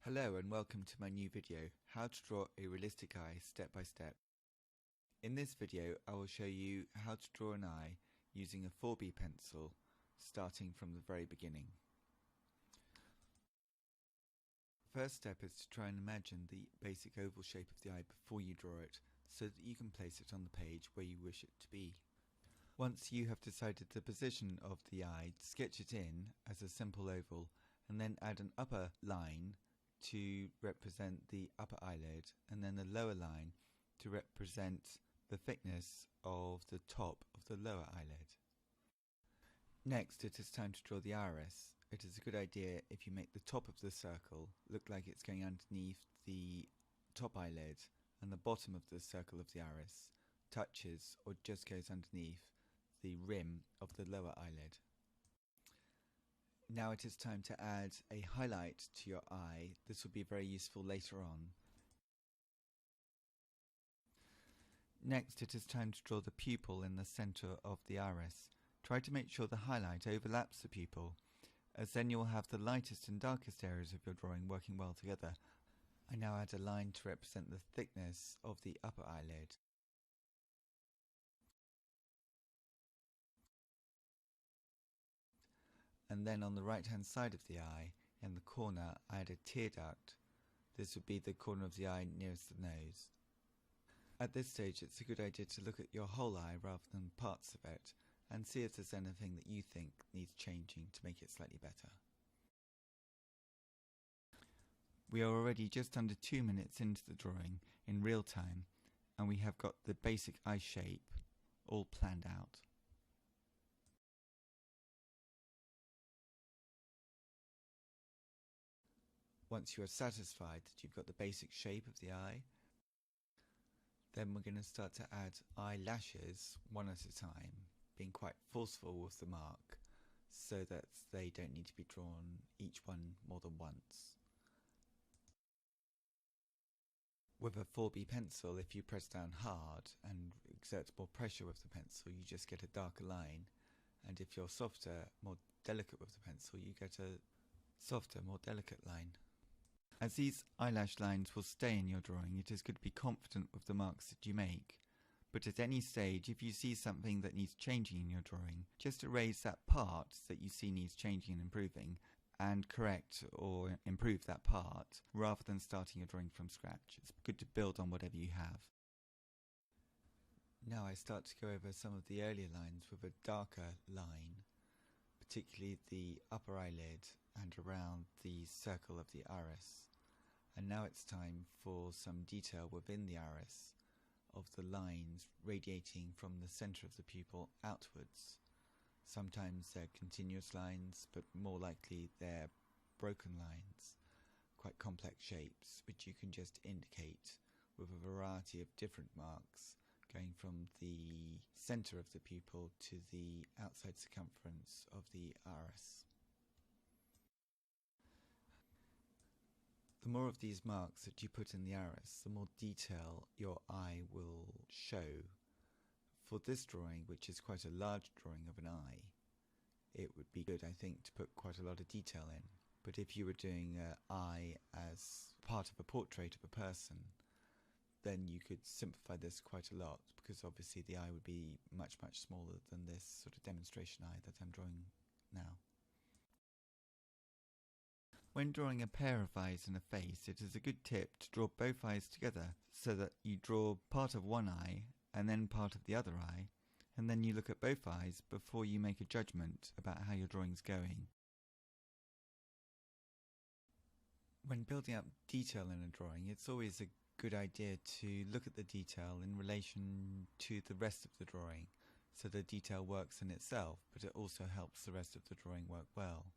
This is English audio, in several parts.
Hello and welcome to my new video, how to draw a realistic eye step by step. In this video I will show you how to draw an eye using a 4B pencil starting from the very beginning. First step is to try and imagine the basic oval shape of the eye before you draw it so that you can place it on the page where you wish it to be. Once you have decided the position of the eye, sketch it in as a simple oval and then add an upper line to represent the upper eyelid and then a lower line to represent the thickness of the top of the lower eyelid. Next, it is time to draw the iris. It is a good idea if you make the top of the circle look like it's going underneath the top eyelid and the bottom of the circle of the iris touches or just goes underneath the rim of the lower eyelid. Now it is time to add a highlight to your eye. This will be very useful later on. Next, it is time to draw the pupil in the center of the iris. Try to make sure the highlight overlaps the pupil, as then you will have the lightest and darkest areas of your drawing working well together. I now add a line to represent the thickness of the upper eyelid. And then on the right hand side of the eye, in the corner, I add a tear duct. This would be the corner of the eye nearest the nose. At this stage it's a good idea to look at your whole eye rather than parts of it and see if there's anything that you think needs changing to make it slightly better. We are already just under 2 minutes into the drawing in real time and we have got the basic eye shape all planned out. Once you are satisfied that you've got the basic shape of the eye, then we're going to start to add eyelashes one at a time, being quite forceful with the mark so that they don't need to be drawn each one more than once. With a 4B pencil, if you press down hard and exert more pressure with the pencil, you just get a darker line, and if you're softer, more delicate with the pencil, you get a softer, more delicate line. As these eyelash lines will stay in your drawing, it is good to be confident with the marks that you make. But at any stage, if you see something that needs changing in your drawing, just erase that part that you see needs changing and improving, and correct or improve that part, rather than starting your drawing from scratch. It's good to build on whatever you have. Now I start to go over some of the earlier lines with a darker line, particularly the upper eyelid and around the circle of the iris. And now it's time for some detail within the iris of the lines radiating from the center of the pupil outwards. Sometimes they're continuous lines, but more likely they're broken lines, quite complex shapes, which you can just indicate with a variety of different marks going from the center of the pupil to the outside circumference of the iris. The more of these marks that you put in the iris, the more detail your eye will show. For this drawing, which is quite a large drawing of an eye, it would be good, I think, to put quite a lot of detail in. But if you were doing an eye as part of a portrait of a person, then you could simplify this quite a lot, because obviously the eye would be much smaller than this sort of demonstration eye that I'm drawing now. When drawing a pair of eyes and a face, it is a good tip to draw both eyes together so that you draw part of one eye and then part of the other eye, and then you look at both eyes before you make a judgment about how your drawing's going. When building up detail in a drawing, it's always a good idea to look at the detail in relation to the rest of the drawing, so the detail works in itself, but it also helps the rest of the drawing work well.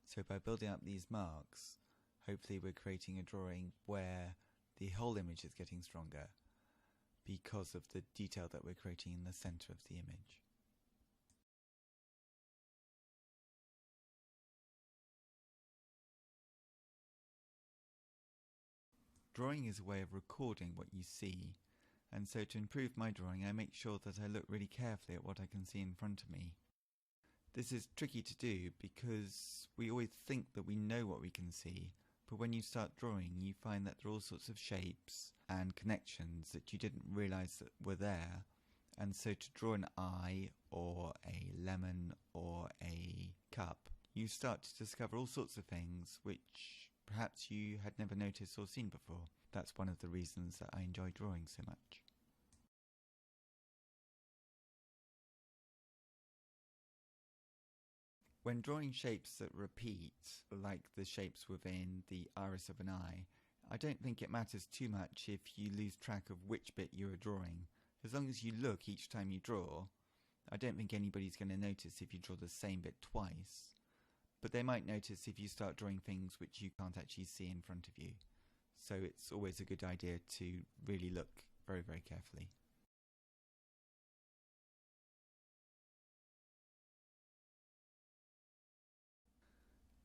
So by building up these marks, hopefully we're creating a drawing where the whole image is getting stronger because of the detail that we're creating in the center of the image. Drawing is a way of recording what you see, and so to improve my drawing I make sure that I look really carefully at what I can see in front of me. This is tricky to do because we always think that we know what we can see, But when you start drawing, you find that there are all sorts of shapes and connections that you didn't realise that were there. And so to draw an eye or a lemon or a cup, you start to discover all sorts of things which perhaps you had never noticed or seen before. That's one of the reasons that I enjoy drawing so much. When drawing shapes that repeat, like the shapes within the iris of an eye, I don't think it matters too much if you lose track of which bit you are drawing. As long as you look each time you draw, I don't think anybody's going to notice if you draw the same bit twice. But they might notice if you start drawing things which you can't actually see in front of you. So it's always a good idea to really look very, very carefully.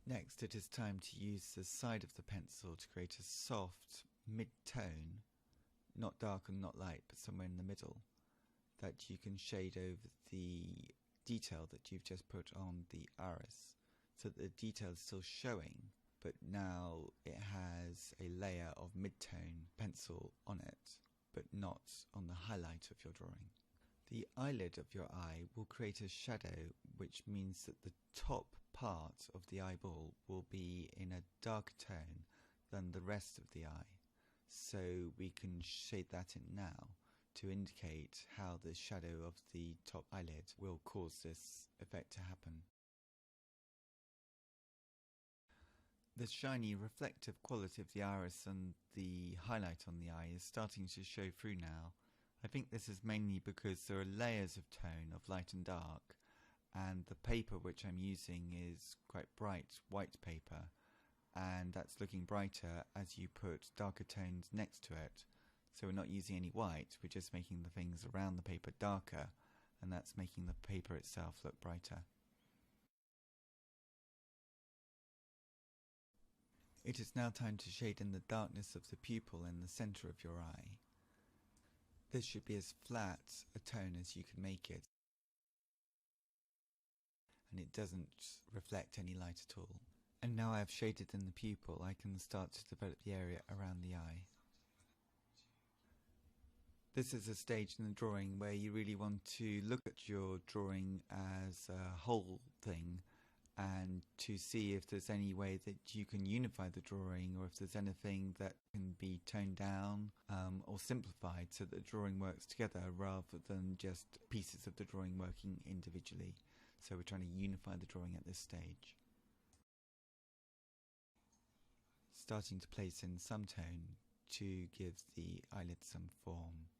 Next, it is time to use the side of the pencil to create a soft mid-tone, not dark and not light, but somewhere in the middle, that you can shade over the detail that you've just put on the iris, so that the detail is still showing, but now it has a layer of mid-tone pencil on it, but not on the highlight of your drawing. The eyelid of your eye will create a shadow, which means that the top part of the eyeball will be in a darker tone than the rest of the eye. So we can shade that in now to indicate how the shadow of the top eyelid will cause this effect to happen. The shiny reflective quality of the iris and the highlight on the eye is starting to show through now. I think this is mainly because there are layers of tone of light and dark, and the paper which I'm using is quite bright white paper, and that's looking brighter as you put darker tones next to it. So we're not using any white, we're just making the things around the paper darker, and that's making the paper itself look brighter. It is now time to shade in the darkness of the pupil in the centre of your eye. This should be as flat a tone as you can make it, and it doesn't reflect any light at all. And now I have shaded in the pupil, I can start to develop the area around the eye. This is a stage in the drawing where you really want to look at your drawing as a whole thing, and to see if there's any way that you can unify the drawing, or if there's anything that can be toned down or simplified so that the drawing works together rather than just pieces of the drawing working individually. So we're trying to unify the drawing at this stage. Starting to place in some tone to give the eyelid some form.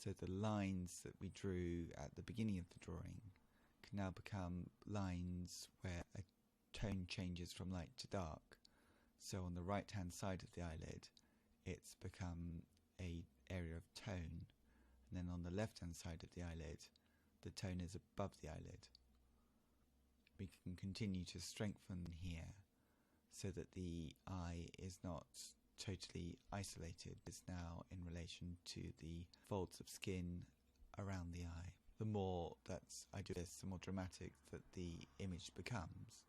So the lines that we drew at the beginning of the drawing can now become lines where a tone changes from light to dark. So on the right hand side of the eyelid it's become a area of tone, and then on the left hand side of the eyelid the tone is above the eyelid. We can continue to strengthen here so that the eye is not totally isolated. It's now in relation to the folds of skin around the eye. The more that I do this, the more dramatic that the image becomes,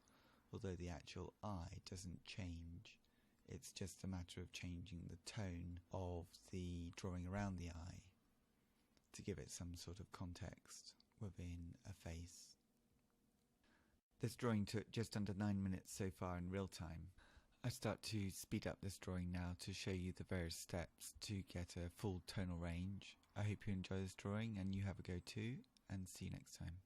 although the actual eye doesn't change. It's just a matter of changing the tone of the drawing around the eye to give it some sort of context within a face. This drawing took just under 9 minutes so far in real time. I start to speed up this drawing now to show you the various steps to get a full tonal range. I hope you enjoy this drawing and you have a go too, and see you next time.